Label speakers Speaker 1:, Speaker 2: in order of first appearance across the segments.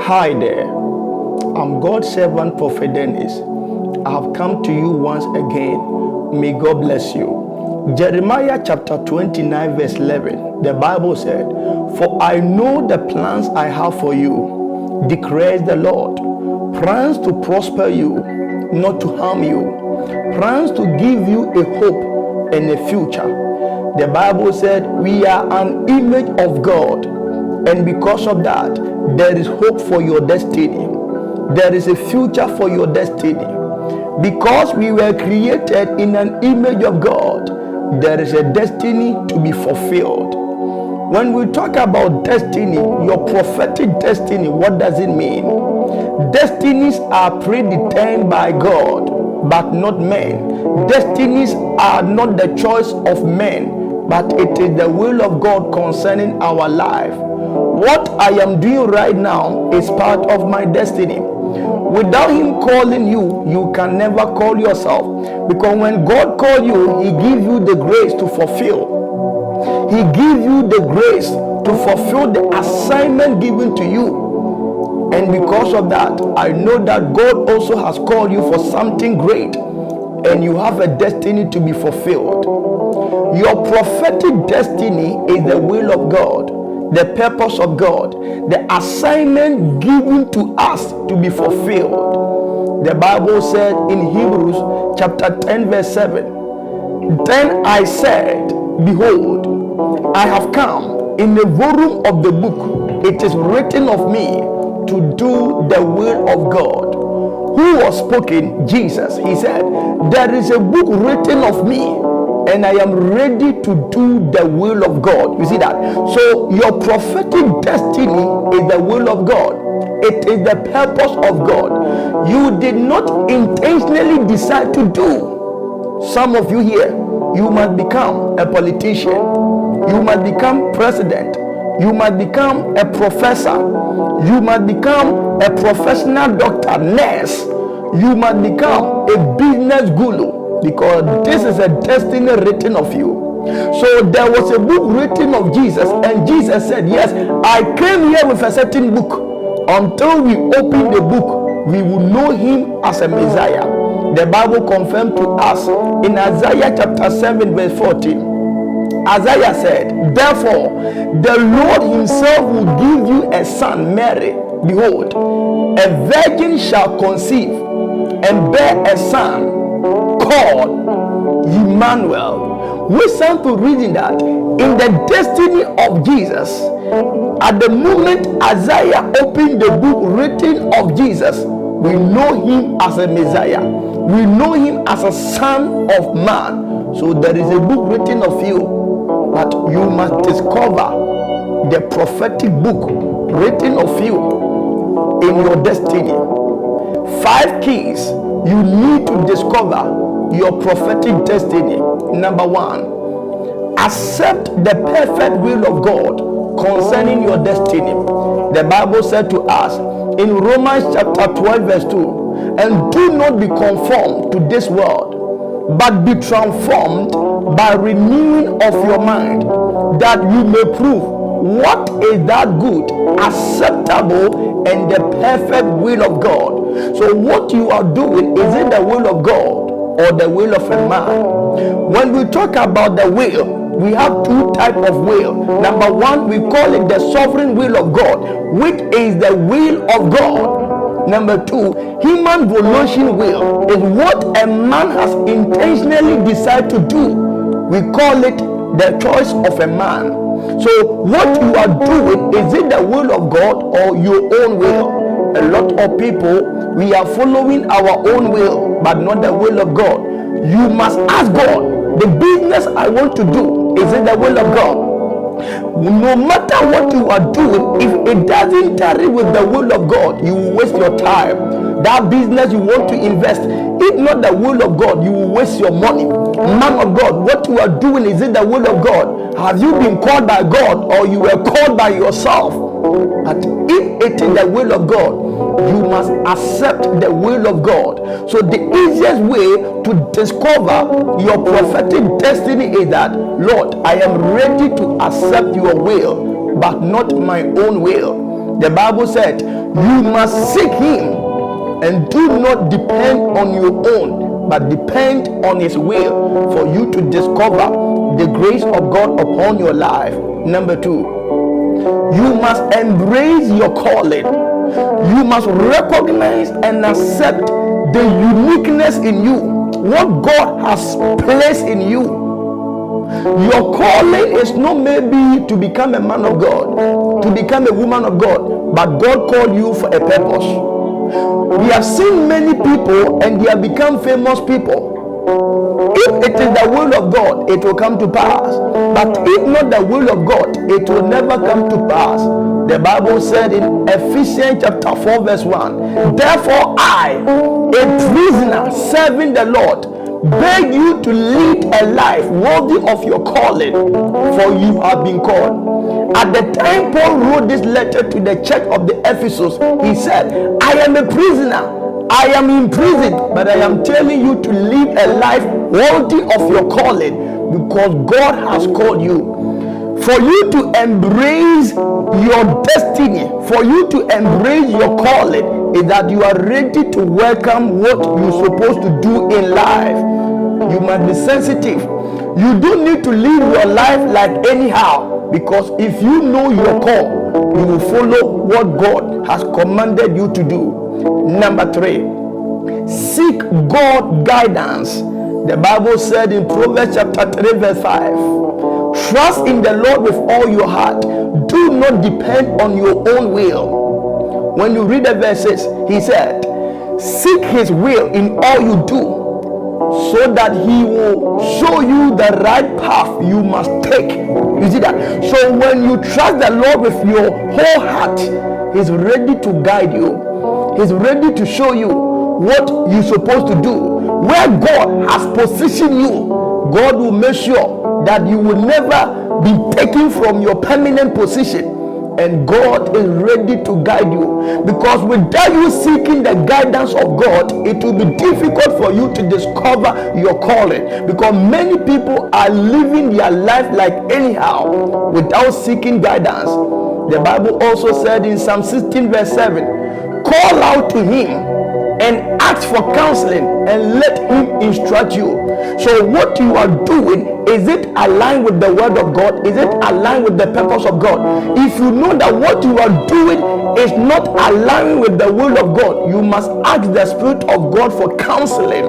Speaker 1: Hi there, I'm God's servant, Prophet Dennis. I have come to you once again. May God bless you. Jeremiah chapter 29 verse 11, the Bible said, "For I know the plans I have for you, declares the Lord, plans to prosper you, not to harm you, plans to give you a hope and a future." The Bible said we are an image of God, and because of that, there is hope for your destiny. There is a future for your destiny. Because we were created in an image of God, there is a destiny to be fulfilled. When we talk about destiny, your prophetic destiny, what does it mean? Destinies are predetermined by God, but not men. Destinies are not the choice of men, but it is the will of God concerning our life. What I am doing right now is part of my destiny. Without him calling you, you can never call yourself. Because when God calls you, he gives you the grace to fulfill. He gives you the grace to fulfill the assignment given to you. And because of that, I know that God also has called you for something great. And you have a destiny to be fulfilled. Your prophetic destiny is the will of God, the purpose of God, the assignment given to us to be fulfilled. The Bible said in Hebrews chapter 10 verse 7, "Then I said, behold, I have come. In the volume of the book it is written of me to do the will of God." Who was spoken? Jesus. He said, there is a book written of me, and I am ready to do the will of God. You see that? So your prophetic destiny is the will of God. It is the purpose of God. You did not intentionally decide to do. Some of you here, you might become a politician. You might become president. You might become a professor. You might become a professional doctor, nurse. You might become a business guru. Because this is a destiny written of you. So there was a book written of Jesus, and Jesus said, yes, I came here with a certain book. Until we open the book, we will know him as a Messiah. The Bible confirmed to us in Isaiah chapter 7 verse 14. Isaiah said, therefore the Lord himself will give you a son, Mary. Behold, a virgin shall conceive and bear a son called Emmanuel. We stand to reading that in the destiny of Jesus, at the moment Isaiah opened the book written of Jesus, we know him as a Messiah. We know him as a son of man. So there is a book written of you, but you must discover the prophetic book written of you in your destiny. 5 keys you need to discover your prophetic destiny. Number 1, accept the perfect will of God concerning your destiny. The Bible said to us in Romans chapter 12 verse 2, and do not be conformed to this world, but be transformed by renewing of your mind, that you may prove what is that good, acceptable, and the perfect will of God. So what you are doing, is it the will of God or the will of a man? When we talk about the will, we have 2 types of will. Number 1, we call it the sovereign will of God, which is the will of God. Number 2, human volition will is what a man has intentionally decided to do. We call it the choice of a man. So what you are doing, is it the will of God or your own will? A lot of people, we are following our own will, but not the will of God. You must ask God, the business I want to do, is it the will of God? No matter what you are doing, if it doesn't tally with the will of God, you will waste your time. That business you want to invest, if not the will of God, you will waste your money. Man of God, what you are doing, is it the will of God? Have you been called by God, or you were called by yourself? But if it is the will of God, you must accept the will of God. So the easiest way to discover your prophetic destiny is that, Lord, I am ready to accept your will, but not my own will. The Bible said, you must seek him and do not depend on your own, but depend on his will for you to discover the grace of God upon your life. Number 2, you must embrace your calling. You must recognize and accept the uniqueness in you, what God has placed in you. Your calling is not maybe to become a man of God, to become a woman of God, but God called you for a purpose. We have seen many people and they have become famous people. If it is the will of God, it will come to pass. But if not the will of God, it will never come to pass. The Bible said in Ephesians chapter 4 verse 1, therefore I, a prisoner serving the Lord, beg you to lead a life worthy of your calling, for you have been called. At the time Paul wrote this letter to the church of the Ephesus, he said, I am a prisoner, I am in prison, but I am telling you to live a life worthy of your calling, because God has called you. For you to embrace your destiny, for you to embrace your calling, is that you are ready to welcome what you're supposed to do in life. You must be sensitive. You don't need to live your life like anyhow, because if you know your call, you will follow what God has commanded you to do. Number 3, seek God guidance. The Bible said in Proverbs chapter 3 verse 5, trust in the Lord with all your heart. Do not depend on your own will. When you read the verses, he said, seek his will in all you do, so that he will show you the right path you must take. You see that? So when you trust the Lord with your whole heart, he's ready to guide you. He's ready to show you what you're supposed to do. Where God has positioned you, God will make sure that you will never be taken from your permanent position. And God is ready to guide you, because without you seeking the guidance of God, it will be difficult for you to discover your calling, because many people are living their life like anyhow without seeking guidance. The Bible also said in Psalm 16 verse 7, call out to him and ask for counseling and let him instruct you. So what you are doing, is it aligned with the word of God? Is it aligned with the purpose of God? If you know that what you are doing is not aligned with the will of God, you must ask the Spirit of God for counseling.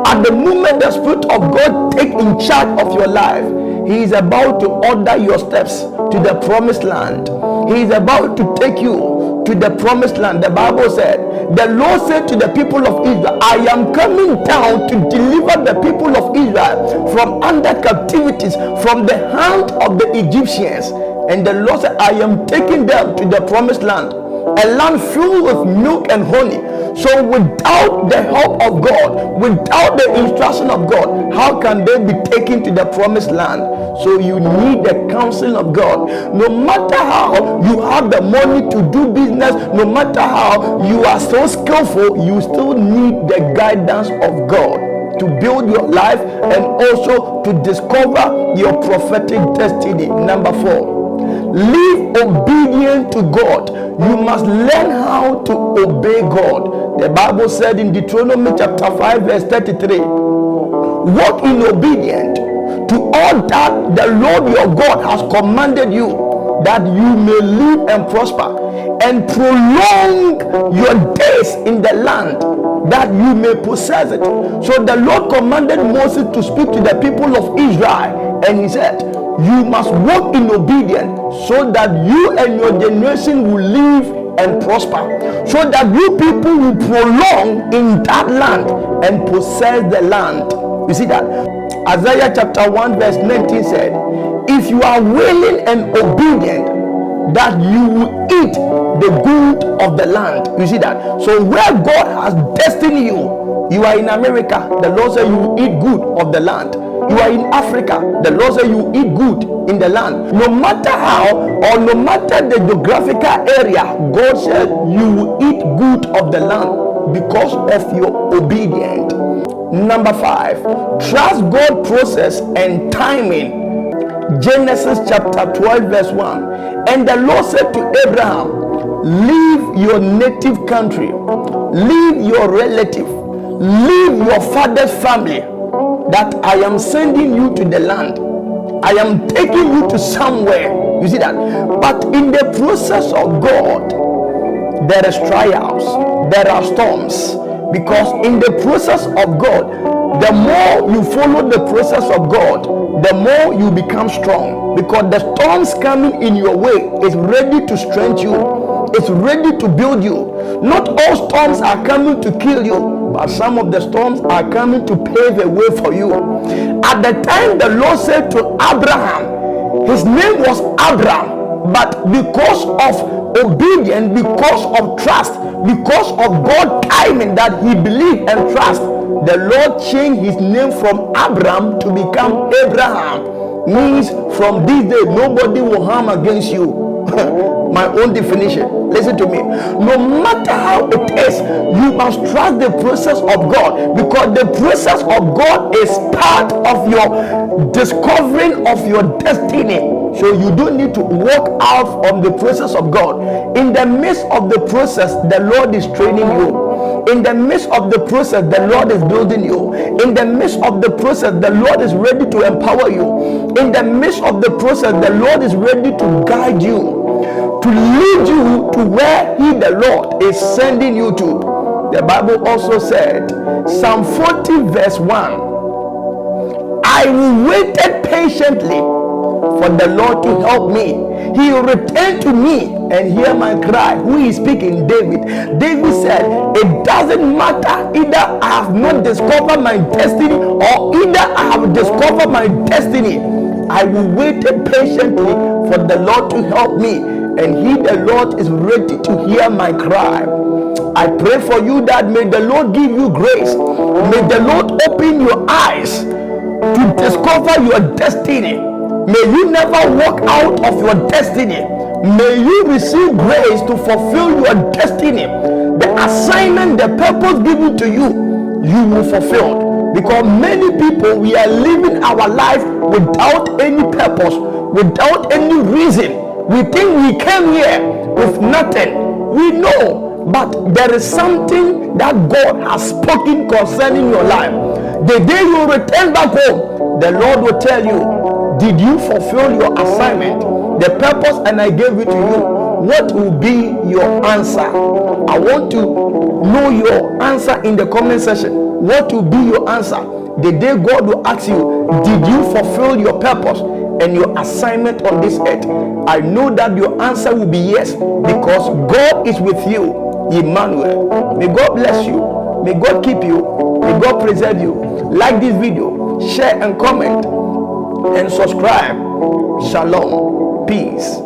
Speaker 1: At the moment the Spirit of God take in charge of your life, he is about to order your steps to the promised land. He is about to take you to the promised land. The Bible said, the Lord said to the people of Israel, I am coming down to deliver the people of Israel from under captivities, from the hand of the Egyptians. And the Lord said, I am taking them to the promised land, a land filled with milk and honey. So without the help of God, without the instruction of God, how can they be taken to the promised land? So you need the counsel of God. No matter how you have the money to do business, no matter how you are so skillful, you still need the guidance of God to build your life and also to discover your prophetic destiny. Number 4, live obedient to God. You must learn how to obey God. The Bible said in Deuteronomy chapter 5 verse 33, walk in obedience to all that the Lord your God has commanded you, that you may live and prosper and prolong your days in the land, that you may possess it. So the Lord commanded Moses to speak to the people of Israel, and he said, you must walk in obedience so that you and your generation will live and prosper, so that you people will prolong in that land and possess the land. You see that? Isaiah chapter 1 verse 19 said, if you are willing and obedient, that you will eat the good of the land. You see that? So where God has destined you, you are in America, the Lord said you will eat good of the land. You are in Africa, the Lord said you eat good in the land. No matter how, or no matter the geographical area, God said you will eat good of the land because of your obedience. Number 5, trust God's process and timing. Genesis chapter 12 verse 1. And the Lord said to Abraham, leave your native country, leave your relative, leave your father's family, that I am sending you to the land. I am taking you to somewhere. You see that? But in the process of God, there is trials, there are storms. Because in the process of God, the more you follow the process of God, the more you become strong. Because the storms coming in your way is ready to strengthen you. It's ready to build you. Not all storms are coming to kill you, but some of the storms are coming to pave a way for you. At the time the Lord said to Abraham, his name was Abraham, but because of obedience, because of trust, because of God's timing that he believed and trust, the Lord changed his name from Abraham to become Abraham. Means from this day nobody will harm against you. My own definition. Listen to me. No matter how it is, you must trust the process of God, because the process of God is part of your discovering of your destiny. So you don't need to walk out of the process of God. In the midst of the process, the Lord is training you. In the midst of the process, the Lord is building you. In the midst of the process, the Lord is ready to empower you. In the midst of the process, the Lord is ready to guide you, to lead you to where he, the Lord, is sending you to. The Bible also said, Psalm 40 verse 1, I waited patiently for the Lord to help me. He returned to me and hear my cry. Who is speaking? David. David said, it doesn't matter, either I have not discovered my destiny or either I have discovered my destiny. I will wait patiently for the Lord to help me, and he, the Lord, is ready to hear my cry. I pray for you that may the Lord give you grace. May the Lord open your eyes to discover your destiny. May you never walk out of your destiny. May you receive grace to fulfill your destiny. The assignment, the purpose given to you, you will fulfill. Because many people, we are living our life without any purpose, without any reason. We think we came here with nothing. We know, but there is something that God has spoken concerning your life. The day you return back home, the Lord will tell you, did you fulfill your assignment, the purpose, and I gave it to you? What will be your answer? I want to know your answer in the comment section. What will be your answer the day God will ask you, did you fulfill your purpose and your assignment on this earth? I know that your answer will be yes, because God is with you, Emmanuel. May God bless you. May God keep you. May God preserve you. Like this video, share and comment, and subscribe. Shalom. Peace.